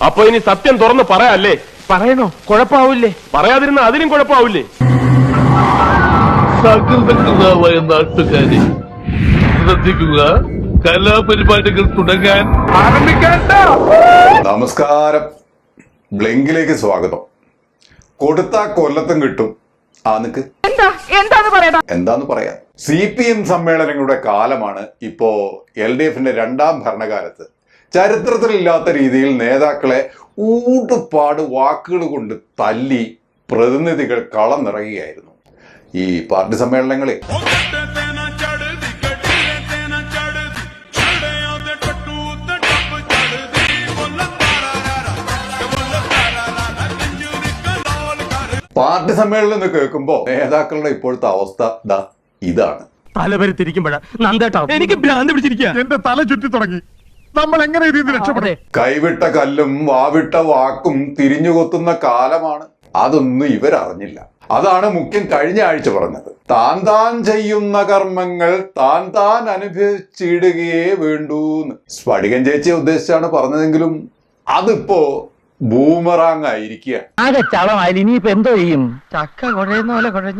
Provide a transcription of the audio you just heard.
അപ്പൊ ഇനി സത്യം തുറന്ന് പറയാല്ലേ? പറയണോ? കുഴപ്പാവൂലേ? പറയാതിരുന്ന അതിനും കുഴപ്പാവൂലേ? സകൃതകൃതാവായ നാട്ടുകാരെ ശ്രദ്ധിക്കുക, കലാപരിപാടികൾ തുടങ്ങാൻ ആരംഭിക്കാൻ. നമസ്കാരം, ബ്ലിങ്കിലേക്ക് സ്വാഗതം. കൊടുത്ത കൊല്ലത്തും കിട്ടും. എന്താന്ന് പറയാം. CPM സമ്മേളനങ്ങളുടെ കാലമാണ് ഇപ്പോ. LDFന്റെ രണ്ടാം ഭരണകാലത്ത് ചരിത്രത്തിലില്ലാത്ത രീതിയിൽ നേതാക്കളെ ഊടുപാട് വാക്കുകൾ കൊണ്ട് തല്ലി പ്രതിനിധികൾ കളം നിറയുകയായിരുന്നു ഈ പാർട്ടി സമ്മേളനങ്ങളിൽ. പാർട്ടി സമ്മേളനം എന്ന് കേൾക്കുമ്പോ നേതാക്കളുടെ ഇപ്പോഴത്തെ അവസ്ഥ ഇതാണ്. തലവരുത്തിരിക്കുമ്പോഴാ നന്ദേട്ടാ എനിക്ക് ഭ്രാന്ത് പിടിച്ചിരിക്കുക. എന്റെ തല ചുറ്റി തുടങ്ങി. നമ്മൾ എങ്ങനെ ഇതിൽ രക്ഷപ്പെടേ? കൈവിട്ട കല്ലും വാവിട്ട വാക്കും തിരിഞ്ഞുകൊത്തുന്ന കാലമാണ്. അതൊന്നും ഇവരറിഞ്ഞില്ല. അതാണ് മുഖ്യൻ കഴിഞ്ഞ ആഴ്ച പറഞ്ഞത്. താൻ ചെയ്യുന്ന കർമ്മങ്ങൾ താൻ അനുഭവിച്ചിടുകയേ വേണ്ടൂന്ന്. സ്ഫടികൻ ചേച്ചിയെ ഉദ്ദേശിച്ചാണ് പറഞ്ഞതെങ്കിലും അതിപ്പോ ബൂമറാങ് ആയിരിക്കുക. ആകെ ചളമായി. ഇനിയിപ്പോ എന്തോ ചെയ്യും? ചക്ക കുഴയുന്ന പോലെ കുഴഞ്ഞു.